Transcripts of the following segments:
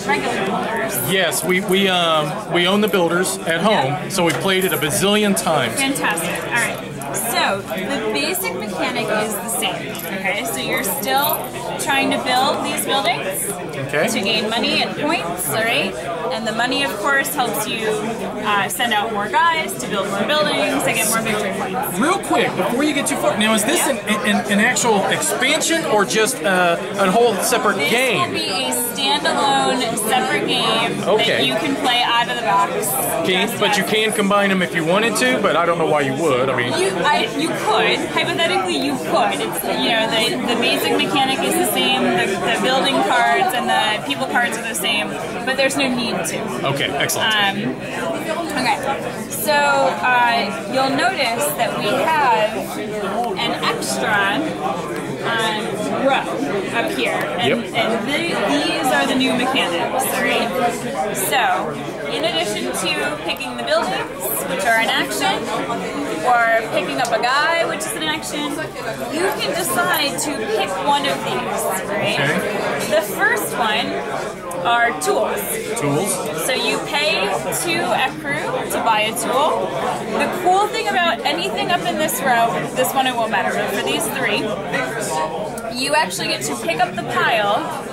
regular builders. Yes, we own the builders at home, so we played it a bazillion times. Fantastic. All right. So the basic mechanic is the same. Okay, so you're still trying to build these buildings to gain money and points. All right, and the money, of course, helps you send out more guys to build more buildings to get more victory points. Real quick, before you get too far, now is this an actual expansion or just a whole separate game? This will be a standalone, separate game that you can play out of the box. But you can combine them if you wanted to, but I don't know why you would. I mean, you could. Hypothetically, you could. It's, you know, the basic mechanic is the same. The building cards and the people cards are the same, but there's no need to. Okay, excellent. Okay, so you'll notice that we have an extra row up here, and these are the new mechanics, right? So, in addition to picking the buildings, which are an action, or picking up a guy, which is an action, you can decide to pick one of these, right? Okay. The first one are tools. Tools? So you pay 2 ekru to buy a tool. The cool thing about anything up in this row, this one it won't matter, but for these 3, you actually get to pick up the pile,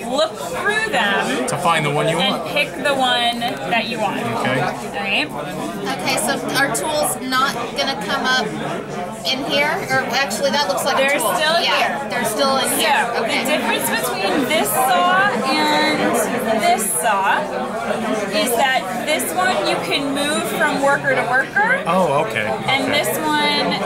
look through them to find the one you want, and pick the one that you want. Okay. Alright? Okay, so our tool's not gonna come up in here? Or actually that looks like they're a tool. Still here. They're still in here. So, okay. the difference between this saw and this saw is that this one you can move from worker to worker. Oh, okay. And this one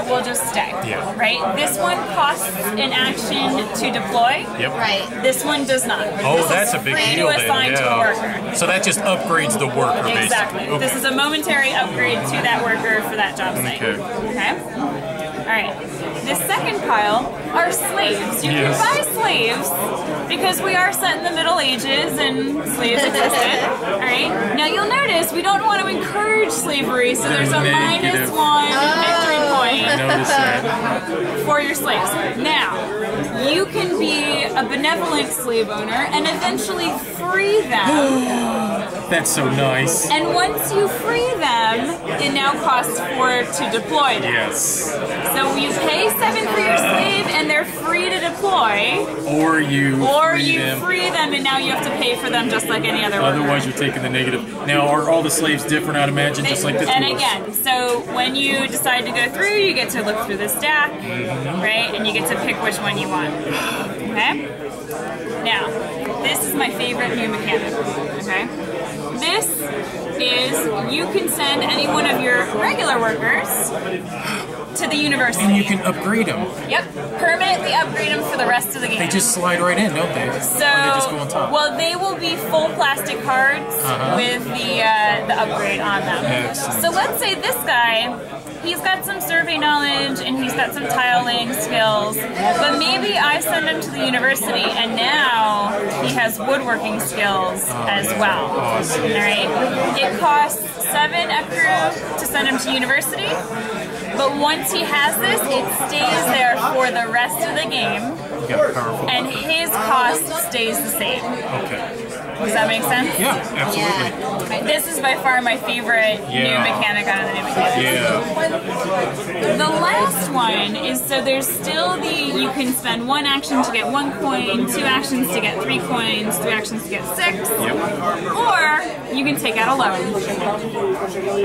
will just stay. Yeah. Right? This one costs an action to deploy. Yep. Right. This one does not. Oh, that's a big deal to assign then. to a worker. So that just upgrades the worker, Exactly. basically. Okay. This is a momentary upgrade to that worker for that job site. Okay? Alright. The second pile are slaves. You can buy slaves because we are set in the Middle Ages and slaves existed. Alright? Now you'll notice we don't want to encourage slavery, so there's a -1 victory point for your slaves. Now, you can be a benevolent slave owner and eventually free them. That's so nice. And once you free them, it now costs 4 to deploy them. Yes. So you pay 7 for your slave and they're free to deploy. Or you free them and now you have to pay for them just like any other worker. Otherwise you're taking the negative. Now are all the slaves different, I'd imagine, just like the tools? And again, so when you decide to go through, you get to look through the stack, right? And you get to pick which one you want. Okay? Now, this is my favorite new mechanic. Okay? This is you can send any one of your regular workers to the university. And you can upgrade them. Yep, permanently upgrade them for the rest of the game. They just slide right in, don't they? So, or they just go on top? Well, they will be full plastic cards with the upgrade on them. Excellent. So let's say this guy, he's got some survey knowledge and he's got some tile laying skills, but maybe I send him to the university and now he has woodworking skills as well. Awesome. All right. It costs 7 ekru to send him to university, but once he has this, it stays there for the rest of the game, and his cost stays the same. Okay. Does that make sense? Yeah, absolutely. Yeah. This is by far my favorite new mechanic out of the new mechanics. Yeah. The last one is, so there's still you can spend 1 action to get 1 coin, 2 actions to get 3 coins, 3 actions to get 6, or you can take out a loan.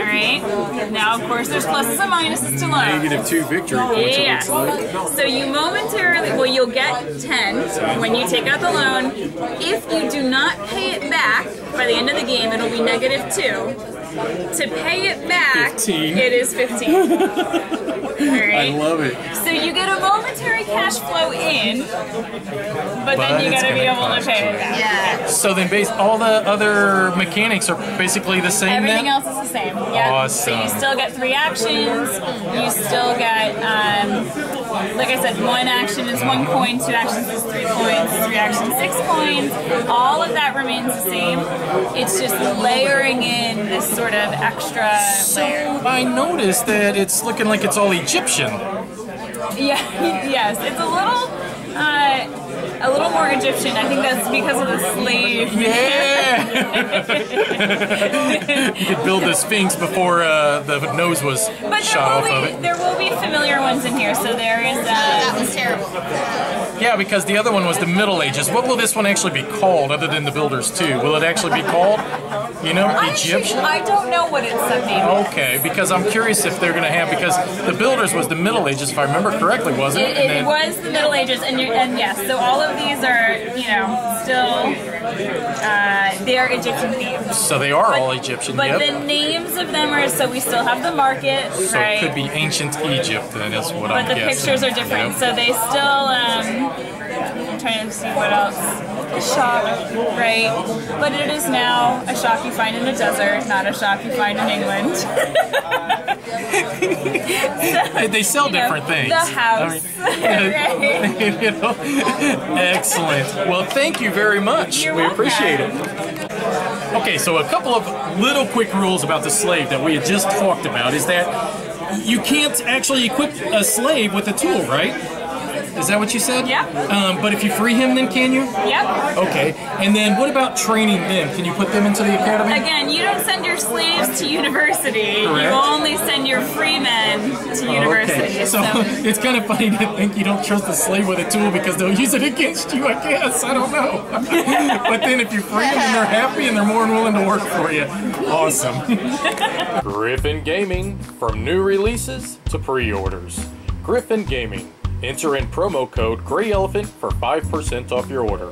Alright? Now, of course, there's pluses and minuses to loans. -2 victory points. Yeah. So you momentarily, well, you'll get 10 when you take out the loan. If you do not pay it back by the end of the game, it'll be -2. To pay it back, 15. it is 15. Alright? I love it. So you get a momentary cash flow in, but then you gotta be able to pay it back. Yeah. So then all the other mechanics are basically the same Everything then? else is the same. Yep. Awesome. So you still get 3 actions, you still get, like I said, 1 action is 1 coin, 2 actions is 3 coins, 3 actions 6 coins. All of that remains the same. It's just layering in this sort of extra layer. I noticed that it's looking like it's all Egyptian. Yeah, yes, it's a little, a little more Egyptian. I think that's because of the slave. Yeah! You could build the Sphinx before the nose was shot off of it. There will be familiar ones in here, so there is... that was terrible. Yeah, because the other one was the Middle Ages. What will this one actually be called, other than the Builders 2? Will it actually be called, you know, Egyptian? I don't know what it's subnamed. Okay, because I'm curious if they're going to have, because the Builders was the Middle Ages, if I remember correctly, wasn't it? It was the Middle Ages, and yes, so all of these are, you know, still, they are Egyptian themes. So they are all Egyptian, But the names of them are, so we still have the market, so right? it could be ancient Egypt, then, is what I'm guessing. But the pictures are different, so they still, I'm trying to see what else. A shop, right? But it is now a shop you find in the desert, not a shop you find in England. So, they sell different things. The house. Right? You know? Excellent. Well, thank you very much. You're we welcome. appreciate it. Okay, so a couple of little quick rules about the slave that we had just talked about is that you can't actually equip a slave with a tool, right? Is that what you said? Yeah. But if you free him, then can you? Yep. Okay. And then what about training them? Can you put them into the academy? Again, you don't send your slaves to university. Correct. You only send your free men to university. Okay. So it's kind of funny to think you don't trust a slave with a tool because they'll use it against you, I guess. I don't know. But then if you free them and they're happy and they're more than willing to work for you. Awesome. Griffin Gaming. From new releases to pre-orders. Griffin Gaming. Enter in promo code GreyElephant for 5% off your order.